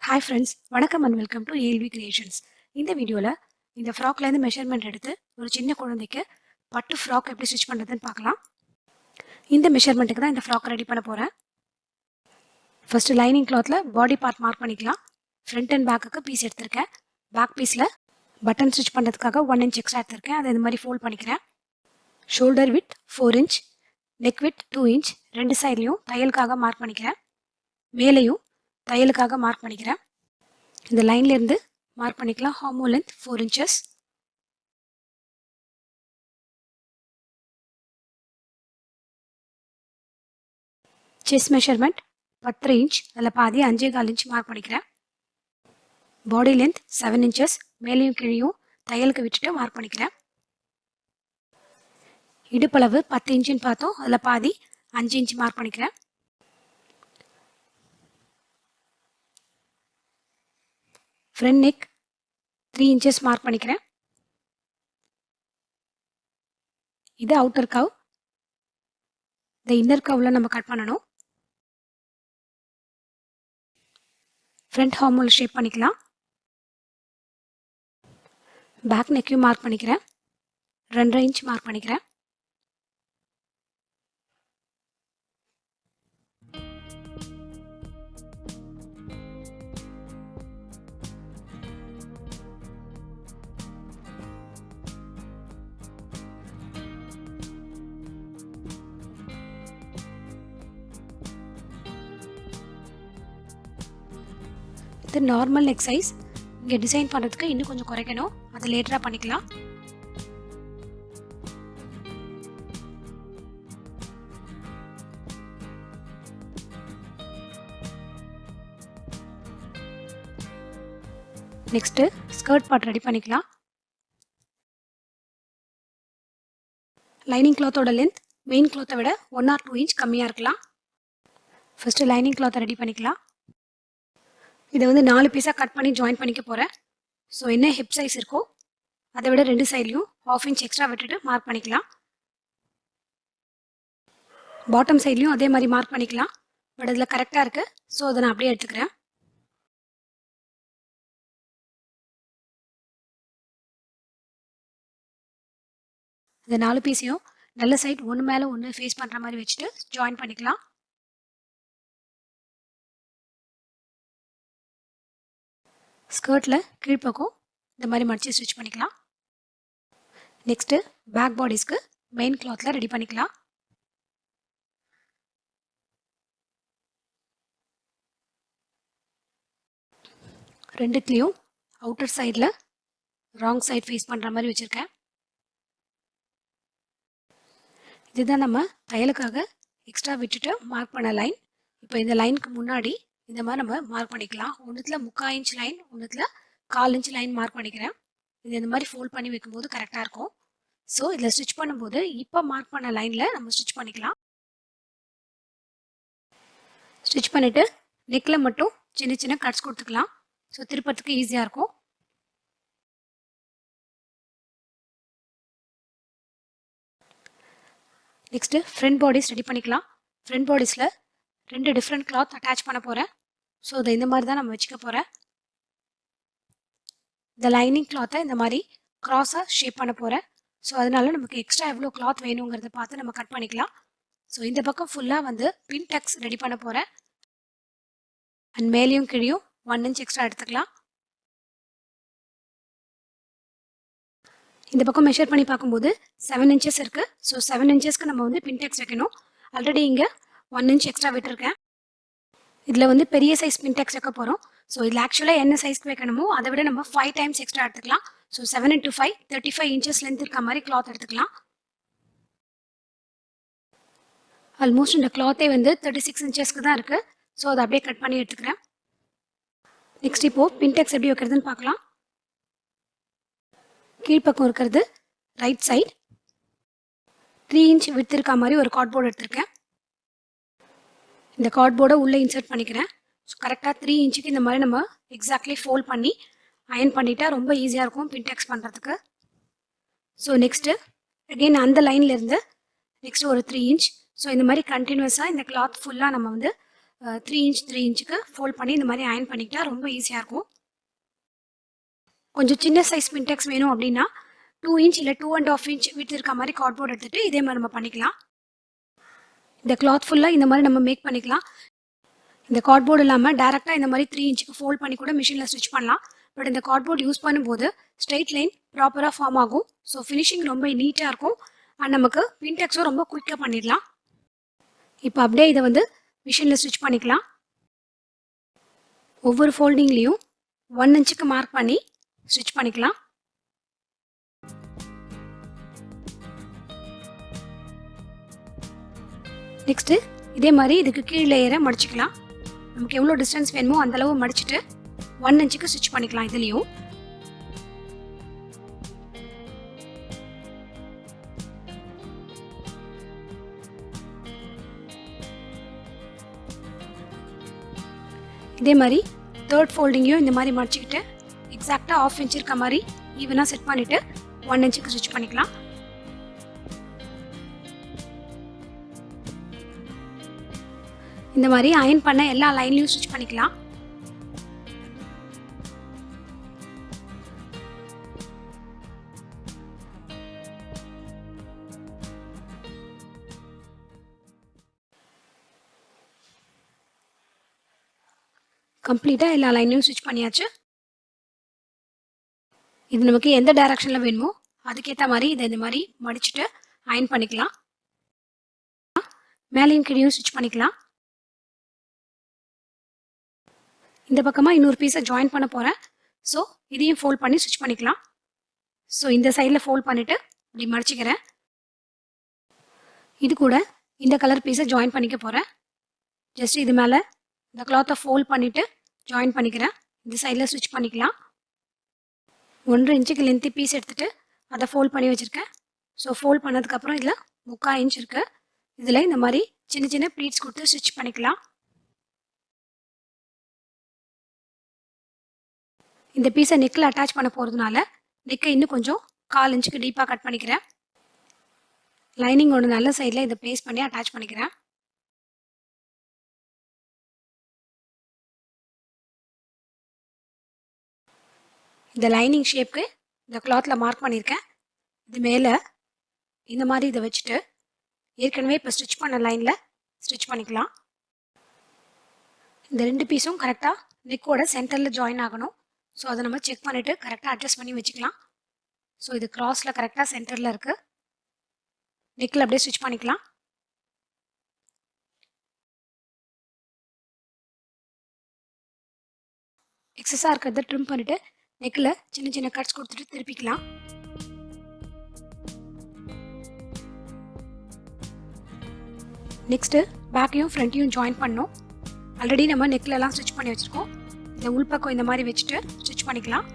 Hi friends, வணக்கம் and welcome to ALV creations. இந்த வீடியோவில் இந்த ஃப்ராக்லேருந்து மெஷர்மெண்ட் எடுத்து ஒரு சின்ன குழந்தைக்கு பட்டு ஃப்ராக் எப்படி ஸ்டிச் பண்ணுறதுன்னு பார்க்கலாம். இந்த மெஷர்மெண்ட்டுக்கு தான் இந்த ஃப்ராக் ரெடி பண்ண போகிறேன். ஃபர்ஸ்ட் லைனிங் கிளாத்தில் பாடி பார்ட் மார்க் பண்ணிக்கலாம். ஃப்ரண்ட் அண்ட் பேக்குக்கு பீஸ் எடுத்திருக்கேன். பேக் பீஸில் பட்டன் ஸ்டிச் பண்ணுறதுக்காக 1 inch எக்ஸ்ட்ரா எடுத்திருக்கேன். அதை இந்த மாதிரி ஃபோல்ட் பண்ணிக்கிறேன். Shoulder with 4 inch, neck with 2 inch, ரெண்டு சைட்லையும் தையலுக்காக மார்க் பண்ணிக்கிறேன். மேலேயும் தையலுக்காக மார்க் பண்ணிக்கிறேன். இந்த லைன்ல இருந்து மார்க் பண்ணிக்கலாம். ஹார்மோ length 4 inches. Chest measurement 10 inch, அதில் பாதி 5.25 inch மார்க் பண்ணிக்கிறேன். பாடி லென்த் 7 inches, மேலேயும் கீழையும் தையலுக்கு விட்டுட்டு மார்க் பண்ணிக்கிறேன். இடுப்பளவு 10 inchன்னு பார்த்தோம், அதில் பாதி 5 inch மார்க் பண்ணிக்கிறேன். ஃப்ரண்ட் நெக் 3 inches மார்க் பண்ணிக்கிறேன். இது அவுட்டர் கவ். இந்த இன்னர் கவ்ல நம்ம கட் பண்ணணும். ஃப்ரண்ட் ஹார்மோல் ஷேப் பண்ணிக்கலாம். பேக் நெக்கையும் மார்க் பண்ணிக்கிறேன். 2.5 inch மார்க் பண்ணிக்கிறேன். இது நார்மல் நெக் சைஸ். இங்கே டிசைன் பண்ணுறதுக்கு இன்னும் கொஞ்சம் குறைக்கணும், அது லேட்டராக பண்ணிக்கலாம். நெக்ஸ்ட்டு ஸ்கர்ட் பார்ட் ரெடி பண்ணிக்கலாம். லைனிங் கிளாத்தோட லென்த் மெயின் கிளாத்தை விட 1 or 2 inch கம்மியாக இருக்கலாம். ஃபர்ஸ்ட்டு லைனிங் கிளாத்தை ரெடி பண்ணிக்கலாம். இதை 4 பீஸாக கட் பண்ணி ஜாயின் பண்ணிக்க போகிறேன். ஸோ என்ன ஹிப் சைஸ் இருக்கோ அதை விட 2 சைட்லையும் 1/2 inch எக்ஸ்ட்ரா விட்டுட்டு மார்க் பண்ணிக்கலாம். பாட்டம் சைட்லையும் அதே மாதிரி மார்க் பண்ணிக்கலாம். பட் அதில் கரெக்டாக இருக்குது, ஸோ அதை நான் அப்படியே எடுத்துக்கிறேன். இந்த 4 பீஸையும் நல்ல சைட் ஒன்று மேலே ஒன்று ஃபேஸ் பண்ணுற மாதிரி வச்சுட்டு ஜாயின் பண்ணிக்கலாம். ஸ்கர்ட்டில் கீழ்ப்பக்கம் இந்த மாதிரி மடித்து ஸ்டிச் பண்ணிக்கலாம். நெக்ஸ்ட்டு பேக் பாடிஸ்க்கு மெயின் கிளாத்தில் ரெடி பண்ணிக்கலாம். ரெண்டுத்துலேயும் அவுட்டர் சைடில் ராங் சைட் ஃபேஸ் பண்ணுற மாதிரி வச்சுருக்கேன். இதுதான் நம்ம தையலுக்காக எக்ஸ்ட்ரா விட்டுட்டு மார்க் பண்ண லைன். இப்போ இந்த லைனுக்கு முன்னாடி இந்த மாதிரி நம்ம மார்க் பண்ணிக்கலாம். ஒன்றுத்தில் 3/4 inch லைன், ஒன்றுத்தில் 1/4 inch லைன் மார்க் பண்ணிக்கிறேன். இது இந்த மாதிரி ஃபோல்ட் பண்ணி வைக்கும்போது கரெக்டாக இருக்கும். ஸோ இதில் ஸ்டிச் பண்ணும்போது இப்போ மார்க் பண்ண லைனில் நம்ம ஸ்டிச் பண்ணிக்கலாம். ஸ்டிச் பண்ணிவிட்டு நெக்கில் மட்டும் சின்ன சின்ன கட்ஸ் கொடுத்துக்கலாம். ஸோ திருப்பத்துக்கு ஈஸியாக இருக்கும். நெக்ஸ்ட்டு ஃப்ரண்ட் பாடிஸ் ரெடி பண்ணிக்கலாம். ஃப்ரண்ட் பாடிஸில் 2 டிஃப்ரெண்ட் கிளாத் அட்டாச் பண்ண போகிறேன். ஸோ அதை இந்த மாதிரி தான் நம்ம வச்சுக்க போகிறேன். இந்த லைனிங் கிளாத்தை இந்த மாதிரி க்ராஸாக ஷேப் பண்ண போகிறேன். ஸோ அதனால நமக்கு எக்ஸ்ட்ரா எவ்வளோ கிளாத் வேணுங்கிறத பார்த்து நம்ம கட் பண்ணிக்கலாம். ஸோ இந்த பக்கம் ஃபுல்லாக பின் டக்ஸ் ரெடி பண்ண போகிறேன். அண்ட் மேலேயும் கீழையும் 1 inch எக்ஸ்ட்ரா எடுத்துக்கலாம். இந்த பக்கம் மெஷர் பண்ணி பார்க்கும்போது 7 inches இருக்குது. ஸோ 7 inchesக்கு நம்ம பின் டக்ஸ் வைக்கணும். ஆல்ரெடி இங்கே 1 inch எக்ஸ்ட்ரா விட்டுருக்கேன். இதில் பெரிய சைஸ் பின் டக்ஸ் வைக்க போகிறோம். ஸோ இதில் ஆக்சுவலாக என்ன சைஸ்க்கு வைக்கணுமோ அதை விட நம்ம 5 times எக்ஸ்ட்ரா எடுத்துக்கலாம். ஸோ 7 into 5 35 inches லென்த் இருக்க மாதிரி கிளாத் எடுத்துக்கலாம். ஆல்மோஸ்ட் இந்த கிளாத்தே 36 inchesக்கு தான் இருக்குது. ஸோ அதை அப்படியே கட் பண்ணி எடுத்துக்கிறேன். நெக்ஸ்ட் இப்போது பின் டக்ஸ் எப்படி வைக்கிறதுன்னு பார்க்கலாம். கீழ்ப்பக்கம் இருக்கிறது ரைட் சைட் 3 inch விட்டு இருக்க மாதிரி ஒரு கார்ட்போர்டு எடுத்திருக்கேன். இந்த கார்ட்போர்டை உள்ளே இன்சர்ட் பண்ணிக்கிறேன். ஸோ கரெக்டாக 3 inchக்கு இந்த மாதிரி நம்ம எக்ஸாக்ட்லி ஃபோல்ட் பண்ணி அயன் பண்ணிட்டா ரொம்ப ஈஸியாக இருக்கும் பின் டக்ஸ் பண்ணுறதுக்கு. ஸோ நெக்ஸ்ட்டு அகெயின் அந்த லைன்லேருந்து நெக்ஸ்ட் ஒரு 3 inch. ஸோ இந்த மாதிரி கண்டினியூஸாக இந்த கிளாத் ஃபுல்லாக நம்ம 3 இன்ச் 3 இன்ச்சுக்கு ஃபோல்ட் பண்ணி இந்த மாதிரி அயன் பண்ணிக்கிட்டா ரொம்ப ஈஸியாக இருக்கும். கொஞ்சம் சின்ன சைஸ் பின்டெக்ஸ் வேணும் அப்படின்னா 2 இன்ச் இல்லை 2.5 இன்ச் விட்டு இருக்க மாதிரி கார்ட்போர்ட் எடுத்துகிட்டு இதே மாதிரி நம்ம பண்ணிக்கலாம். இந்த கிளாத் ஃபுல்லாக இந்த மாதிரி நம்ம மேக் பண்ணிக்கலாம். இந்த கார்ட்போர்டு இல்லாமல் டேரெக்டாக இந்த மாதிரி 3 இன்ச்சுக்கு ஃபோல்ட் பண்ணி கூட மிஷினில் ஸ்டிச் பண்ணலாம். பட் இந்த கார்ட்போர்ட் யூஸ் பண்ணும்போது ஸ்ட்ரெயிட் லைன் ப்ராப்பராக ஃபார்ம் ஆகும். ஸோ ஃபினிஷிங் ரொம்ப நீட்டாக இருக்கும். அண்ட் நமக்கு பின்டெக்ஸும் ரொம்ப குயிக்காக பண்ணிடலாம். இப்போ அப்படியே இதை வந்து மிஷினில் ஸ்டிச் பண்ணிக்கலாம். ஒவ்வொரு ஃபோல்டிங்லேயும் 1 இன்ச்சுக்கு மார்க் பண்ணி ஸ்டிச் பண்ணிக்கலாம். நெக்ஸ்ட்டு இதே மாதிரி இதுக்கு கீழ் லேயரை மடிச்சுக்கலாம். நமக்கு எவ்வளோ டிஸ்டன்ஸ் வேணுமோ அந்தளவு மடிச்சுட்டு 1 இன்ச்சுக்கு ஸ்டிச் பண்ணிக்கலாம். இதுலேயும் இதே மாதிரி தேர்ட் ஃபோல்டிங்கையும் இந்த மாதிரி மடிச்சுக்கிட்டு எக்ஸாக்டாக 1/2 இன்ச் இருக்க மாதிரி ஈவனாக செட் பண்ணிவிட்டு 1 இன்ச்சுக்கு ஸ்டிச் பண்ணிக்கலாம். இந்த மாதிரி அயன் பண்ண எல்லா லைன்லையும் ஸ்டிச் பண்ணிக்கலாம். கம்ப்ளீட்டாக எல்லா லைன்லையும் ஸ்டிச் பண்ணியாச்சு. இது நமக்கு எந்த டைரக்ஷனில் வேணுமோ அதுக்கேற்ற மாதிரி இதை இந்த மாதிரி மடிச்சுட்டு அயன் பண்ணிக்கலாம். மேலேயும் கீழேயும் ஸ்டிச் பண்ணிக்கலாம். இந்த பக்கமாக இன்னொரு பீஸை ஜாயின் பண்ண போகிறேன். ஸோ இதையும் ஃபோல்ட் பண்ணி ஸ்டிச் பண்ணிக்கலாம். ஸோ இந்த சைடில் ஃபோல்ட் பண்ணிவிட்டு இப்படி மடிச்சுக்கிறேன். இது கூட இந்த கலர் பீஸை ஜாயின் பண்ணிக்க போகிறேன். ஜஸ்ட் இது மேலே இந்த கிளாத்தை ஃபோல்ட் பண்ணிவிட்டு ஜாயின் பண்ணிக்கிறேன். இந்த சைடில் ஸ்டிச் பண்ணிக்கலாம். 1.5 இன்ச்சுக்கு லென்த்து பீஸ் எடுத்துகிட்டு அதை ஃபோல்ட் பண்ணி வச்சுருக்கேன். ஸோ ஃபோல்ட் பண்ணதுக்கப்புறம் இதில் 3/4 இன்ச் இருக்குது. இதில் இந்த மாதிரி சின்ன சின்ன ப்ளீட்ஸ் கொடுத்து ஸ்டிச் பண்ணிக்கலாம். இந்த பீஸை நெக்கில் அட்டாச் பண்ண போகிறதுனால நெக்கை இன்னும் கொஞ்சம் 1/4 இன்ச்சுக்கு டீப்பாக கட் பண்ணிக்கிறேன். லைனிங்கோட நல்ல சைடில் இதை ப்ளேஸ் பண்ணி அட்டாச் பண்ணிக்கிறேன். இந்த லைனிங் ஷேப்க்கு இந்த கிளாத்தில் மார்க் பண்ணியிருக்கேன். இது மேலே இந்த மாதிரி இதை வச்சுட்டு ஏற்கனவே இப்போ ஸ்டிச் பண்ண லைனில் ஸ்டிச் பண்ணிக்கலாம். இந்த 2 பீஸும் கரெக்டாக நெக்கோட சென்டரில் ஜாயின் ஆகணும். ஸோ அதை நம்ம செக் பண்ணிவிட்டு கரெக்டாக அட்ஜஸ்ட் பண்ணி வச்சுக்கலாம். ஸோ இது கிராஸில் கரெக்டாக சென்டரில் இருக்குது. நெக்கில் அப்படியே ஸ்டிச் பண்ணிக்கலாம். எக்ஸஸாக இருக்கிறத ட்ரிம் பண்ணிவிட்டு நெக்கில் சின்ன சின்ன கட்ஸ் கொடுத்துட்டு திருப்பிக்கலாம். நெக்ஸ்ட்டு பேக்கையும் ஃப்ரண்ட்டையும் ஜாயின் பண்ணோம். ஆல்ரெடி நம்ம நெக்லெலாம் ஸ்டிச் பண்ணி வச்சுருக்கோம். இந்த உள்பக்கம் இந்த மாதிரி வச்சுட்டு ஸ்டிச் பண்ணிக்கலாம்.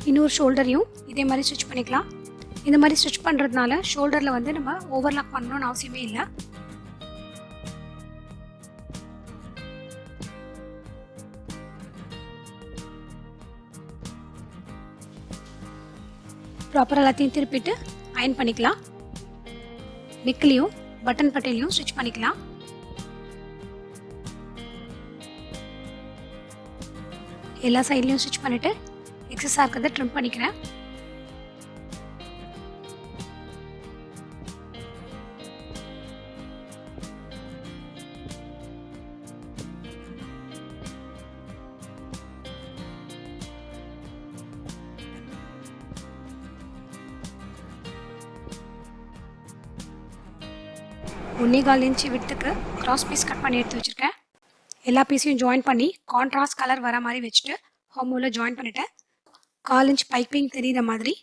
இன்னொரு ஷோல்டரையும் இதே மாதிரி ஸ்டிச் பண்ணிக்கலாம். இந்த மாதிரி ஸ்டிச் பண்ணுறதுனால ஷோல்டரில் வந்து நம்ம ஓவர்லாக் பண்ணணும்னு அவசியமே இல்லை. ப்ராப்பராக எல்லாத்தையும் திருப்பிட்டு அயன் பண்ணிக்கலாம். நெக்லையும் பட்டன் பட்டையிலையும் ஸ்டிச் பண்ணிக்கலாம். எல்லா சைட்லையும் ஸ்டிச் பண்ணிவிட்டு எக்ஸஸாக இருக்கிறத ட்ரிம் பண்ணிக்கிறேன். ஒன்னே 1/4 இன்ச்சு விட்டுக்கு கிராஸ் பீஸ் கட் பண்ணி எடுத்து வச்சுருக்கேன். எல்லா பீஸையும் ஜாயின் பண்ணி கான்ட்ராஸ்ட் கலர் வர மாதிரி வச்சுட்டு ஹோமோவில் ஜாயின் பண்ணிவிட்டேன். 1/4 இன்ச் பைப்பிங் தெரியுற மாதிரி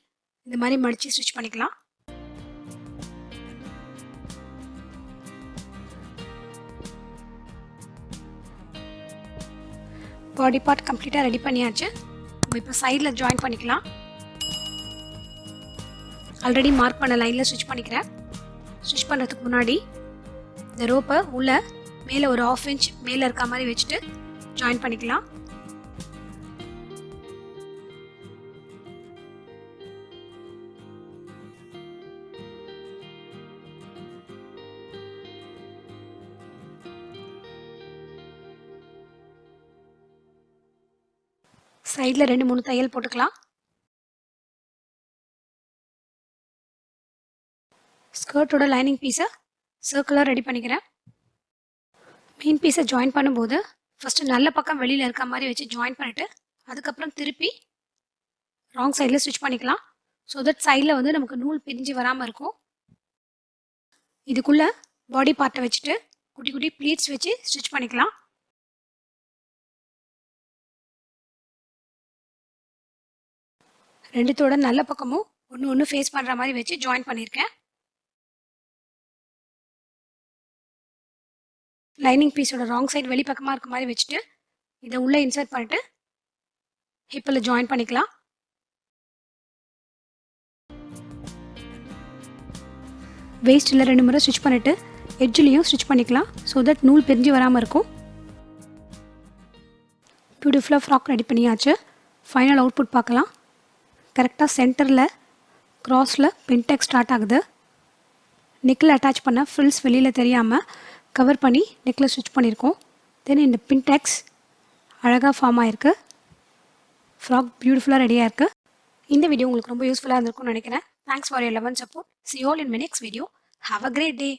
இந்த மாதிரி மடித்து ஸ்டிச் பண்ணிக்கலாம். பாடி பார்ட் கம்ப்ளீட்டாக ரெடி பண்ணியாச்சு. நம்ம இப்போ சைடில் ஜாயின் பண்ணிக்கலாம். ஆல்ரெடி மார்க் பண்ண லைனில் ஸ்டிச் பண்ணிக்கிறேன். ஸ்டிச் பண்ணுறதுக்கு முன்னாடி இந்த ரோப்பை உள்ள மேலே ஒரு 1/2 இன்ச் மேலே இருக்க மாதிரி வச்சுட்டு ஜாயின் பண்ணிக்கலாம். சைடில் 2-3 தையல் போட்டுக்கலாம். ஸ்கர்ட்டோட லைனிங் பீஸை சர்க்கிளாக ரெடி பண்ணிக்கிறேன். மெயின் பீஸை ஜாயின் பண்ணும்போது ஃபஸ்ட்டு நல்ல பக்கம் வெளியில் இருக்க மாதிரி வச்சு ஜாயின் பண்ணிவிட்டு அதுக்கப்புறம் திருப்பி ராங் சைடில் ஸ்டிச் பண்ணிக்கலாம். ஸோ தட் சைடில் வந்து நமக்கு நூல் பிரிஞ்சு வராமல் இருக்கும். இதுக்குள்ளே பாடி பார்ட்டை வச்சுட்டு குட்டி குட்டி ப்ளீட்ஸ் வச்சு ஸ்டிச் பண்ணிக்கலாம். ரெண்டுத்தோட நல்ல பக்கமும் ஒன்று ஃபேஸ் பண்ணுற மாதிரி வச்சு ஜாயின் பண்ணியிருக்கேன். லைனிங் பீஸோட ராங் சைடு வெளிப்பக்கமாக இருக்க மாதிரி வச்சுட்டு இதை உள்ளே இன்சர்ட் பண்ணிட்டு ஹிப்பில் ஜாயின் பண்ணிக்கலாம். வேஸ்ட்டில் 2 முறை ஸ்டிச் பண்ணிவிட்டு எட்ஜ்லேயும் ஸ்டிச் பண்ணிக்கலாம். ஸோ தட் நூல் பிரிஞ்சு வராமல் இருக்கும். பியூட்டிஃபுல்லாக ஃப்ராக் ரெடி பண்ணியாச்சு. ஃபைனல் அவுட்புட் பார்க்கலாம். கரெக்டாக சென்டரில் க்ராஸில் பின்டெக் ஸ்டார்ட் ஆகுது. நெக்கில் அட்டாச் பண்ண ஃப்ரில்ஸ் வெளியில் தெரியாமல் கவர் பண்ணி நெக்கில் ஸ்டிச் பண்ணியிருக்கோம். தென் இந்த பின்டெக்ஸ் அழகாக ஃபார்ம் ஆகிருக்கு. ஃப்ராக் பியூட்டிஃபுல்லாக ரெடியாக இருக்குது. இந்த வீடியோ உங்களுக்கு ரொம்ப யூஸ்ஃபுல்லாக இருந்திருக்கும்னு நினைக்கிறேன். Thanks for your love and support. See you all in my next video. Have a great day.